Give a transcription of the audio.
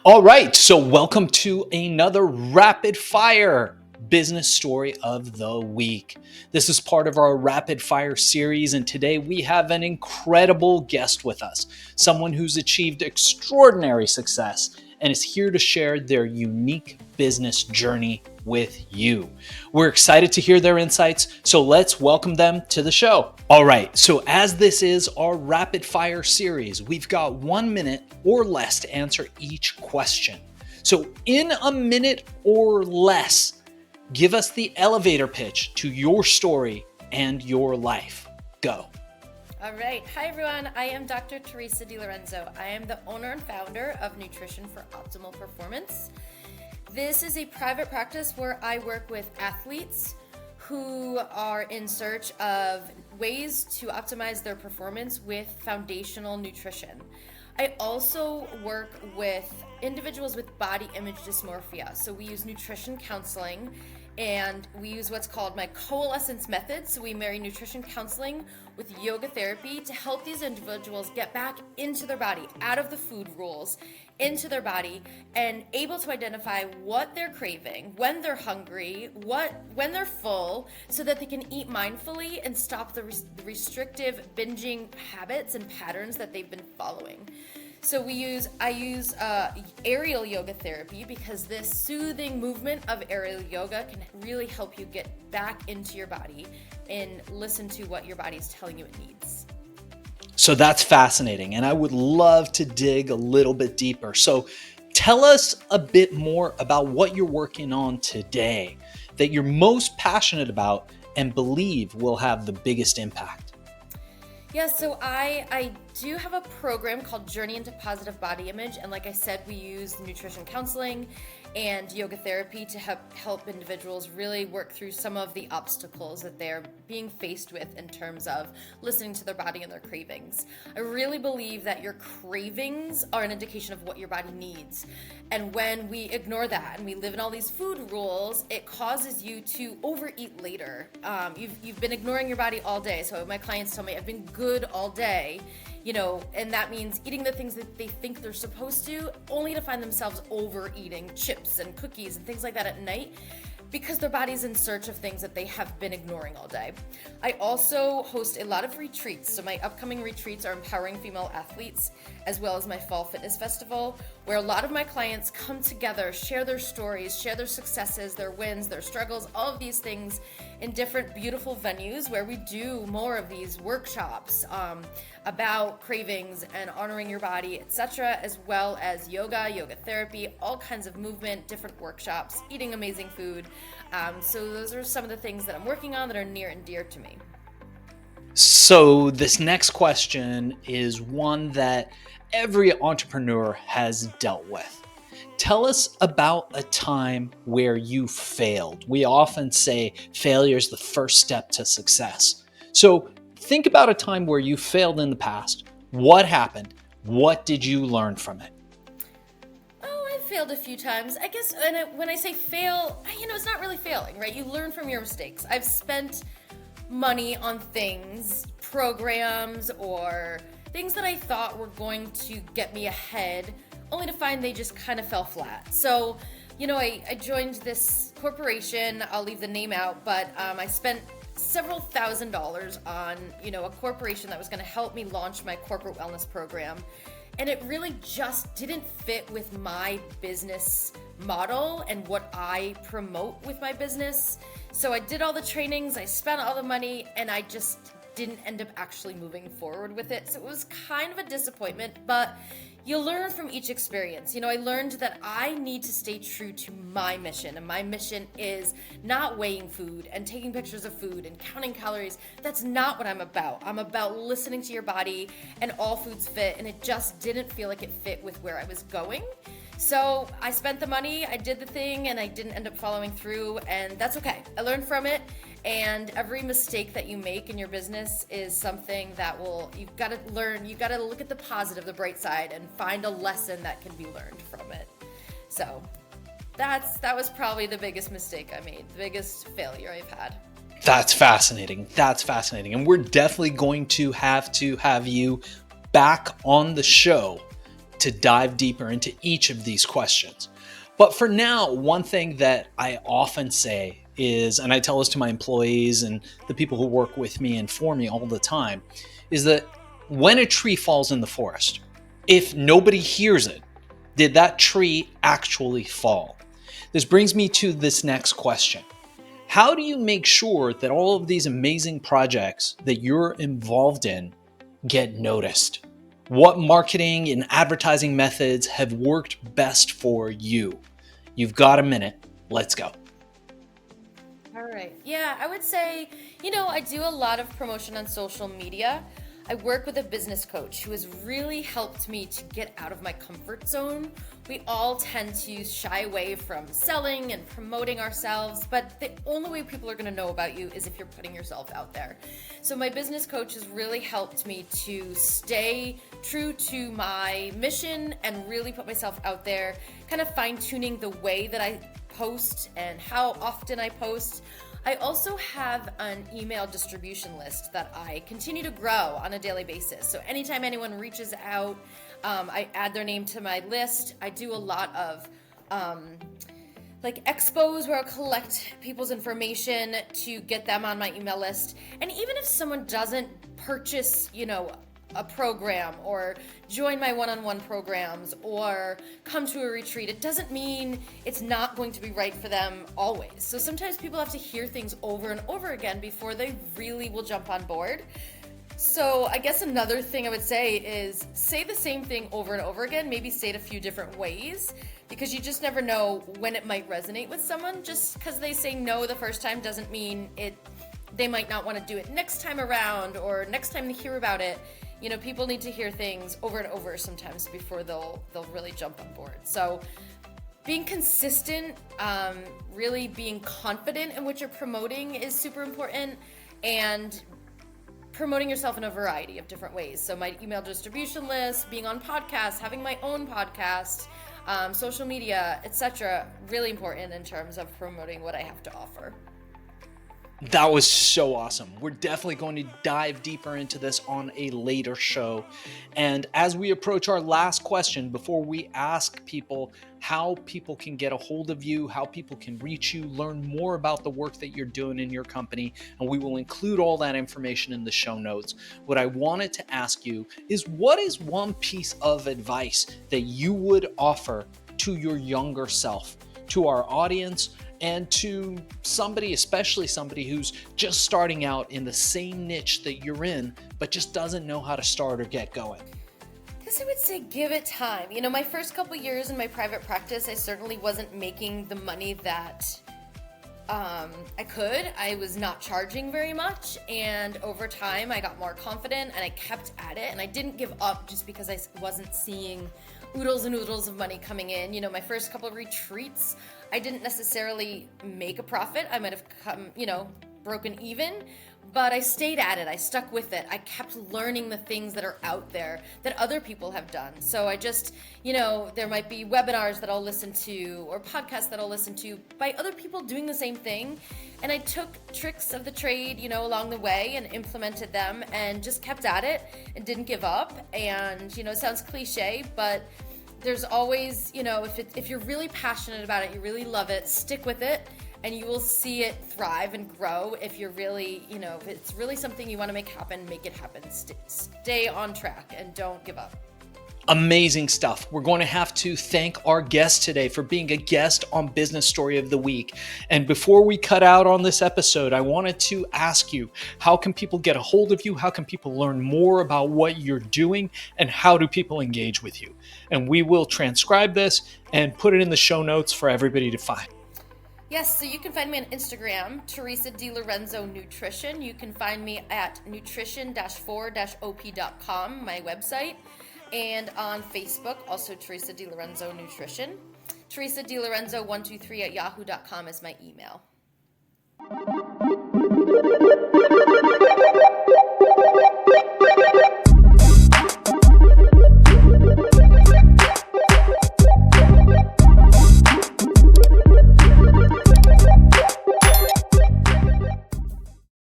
All right, so welcome to another rapid fire business story of the week. This is part of our rapid fire series, and today we have an incredible guest with us, someone who's achieved extraordinary success and is here to share their unique business journey with you. We're excited to hear their insights, so let's welcome them to the show. All right, so as this is our rapid fire series, we've got 1 minute or less to answer each question. So in a minute or less, give us the elevator pitch to your story and your life. Go. All right. Hi, everyone. I am Dr. Theresa DiLorenzo. I am the owner and founder of Nutrition for Optimal Performance. This is a private practice where I work with athletes who are in search of ways to optimize their performance with foundational nutrition. I also work with individuals with body image dysmorphia. So we use nutrition counseling and we use what's called my Coalescence method. So we marry nutrition counseling with yoga therapy to help these individuals get back into their body, out of the food rules, into their body, and able to identify what they're craving, when they're hungry, when they're full, so that they can eat mindfully and stop the restrictive binging habits and patterns that they've been following. So I use aerial yoga therapy because this soothing movement of aerial yoga can really help you get back into your body and listen to what your body's telling you it needs. So that's fascinating, and I would love to dig a little bit deeper. So tell us a bit more about what you're working on today that you're most passionate about and believe will have the biggest impact. Yeah, so I do have a program called Journey into Positive Body Image. And like I said, we use nutrition counseling and yoga therapy to help individuals really work through some of the obstacles that they're being faced with in terms of listening to their body and their cravings. I really believe that your cravings are an indication of what your body needs. And when we ignore that and we live in all these food rules, it causes you to overeat later. You've been ignoring your body all day. So my clients tell me, I've been good all day. And that means eating the things that they think they're supposed to, only to find themselves overeating chips and cookies and things like that at night because their body's in search of things that they have been ignoring all day. I also host a lot of retreats. So my upcoming retreats are empowering female athletes, as well as my Fall Fitness Festival, where a lot of my clients come together, share their stories, share their successes, their wins, their struggles, all of these things in different beautiful venues where we do more of these workshops about cravings and honoring your body, etc., as well as yoga therapy, all kinds of movement, different workshops, eating amazing food. So those are some of the things that I'm working on that are near and dear to me. So this next question is one that every entrepreneur has dealt with. Tell us about a time where you failed. We often say failure is the first step to success. So think about a time where you failed in the past. What happened? What did you learn from it? Oh, I failed a few times. I guess when I say fail, it's not really failing, right? You learn from your mistakes. I've spent money on things, programs, or things that I thought were going to get me ahead, only to find they just kind of fell flat. So, I joined this corporation. I'll leave the name out, but I spent several $1,000s on, a corporation that was going to help me launch my corporate wellness program. And it really just didn't fit with my business model and what I promote with my business. So I did all the trainings, I spent all the money, and I just didn't end up actually moving forward with it. So it was kind of a disappointment, but you learn from each experience. I learned that I need to stay true to my mission, and my mission is not weighing food and taking pictures of food and counting calories. That's not what I'm about. I'm about listening to your body, and all foods fit, and it just didn't feel like it fit with where I was going. So I spent the money, I did the thing, and I didn't end up following through, and that's okay. I learned from it, and every mistake that you make in your business is something that you've got to learn, you've got to look at the positive, the bright side, and find a lesson that can be learned from it. So that was probably the biggest mistake I made, the biggest failure I've had. That's fascinating. And we're definitely going to have you back on the show to dive deeper into each of these questions. But for now, one thing that I often say is, and I tell this to my employees and the people who work with me and for me all the time, is that when a tree falls in the forest, if nobody hears it, did that tree actually fall? This brings me to this next question. How do you make sure that all of these amazing projects that you're involved in get noticed? What marketing and advertising methods have worked best for you? You've got a minute. Let's go. All right. Yeah, I would say, I do a lot of promotion on social media. I work with a business coach who has really helped me to get out of my comfort zone. We all tend to shy away from selling and promoting ourselves, but the only way people are going to know about you is if you're putting yourself out there. So my business coach has really helped me to stay true to my mission and really put myself out there, kind of fine-tuning the way that I post and how often I post. I also have an email distribution list that I continue to grow on a daily basis. So anytime anyone reaches out, I add their name to my list. I do a lot of expos where I'll collect people's information to get them on my email list. And even if someone doesn't purchase, a program or join my one-on-one programs or come to a retreat, it doesn't mean it's not going to be right for them always. So sometimes people have to hear things over and over again before they really will jump on board. So I guess another thing I would say is say the same thing over and over again, maybe say it a few different ways, because you just never know when it might resonate with someone. Just because they say no the first time doesn't mean they might not want to do it next time around or next time they hear about it. People need to hear things over and over sometimes before they'll really jump on board. So being consistent, really being confident in what you're promoting is super important, and promoting yourself in a variety of different ways. So my email distribution list, being on podcasts, having my own podcast, social media, etc. Really important in terms of promoting what I have to offer. That was so awesome. We're definitely going to dive deeper into this on a later show. And as we approach our last question, before we ask people how people can get a hold of you, how people can reach you, learn more about the work that you're doing in your company, and we will include all that information in the show notes, what I wanted to ask you is, what is one piece of advice that you would offer to your younger self, to our audience, and to somebody, especially somebody who's just starting out in the same niche that you're in, but just doesn't know how to start or get going? I guess I would say give it time. My first couple years in my private practice, I certainly wasn't making the money that I could. I was not charging very much, and over time I got more confident and I kept at it, and I didn't give up just because I wasn't seeing oodles and oodles of money coming in. My first couple of retreats, I didn't necessarily make a profit. I might have come, broken even, but I stayed at it. I stuck with it. I kept learning the things that are out there that other people have done. So I just, there might be webinars that I'll listen to or podcasts that I'll listen to by other people doing the same thing. And I took tricks of the trade, along the way and implemented them and just kept at it and didn't give up. And, it sounds cliche, but there's always, if you're really passionate about it, you really love it, stick with it, and you will see it thrive and grow. If you're really, if it's really something you want to make happen, make it happen. Stay on track and don't give up. Amazing stuff. We're going to have to thank our guest today for being a guest on Business Story of the Week. And before we cut out on this episode, I wanted to ask you, how can people get a hold of you? How can people learn more about what you're doing? And how do people engage with you? And we will transcribe this and put it in the show notes for everybody to find. Yes, so you can find me on Instagram, Theresa DiLorenzo Nutrition. You can find me at nutrition-4-op.com, my website. And on Facebook, also Theresa DiLorenzo Nutrition. Theresa DiLorenzo123 at yahoo.com is my email.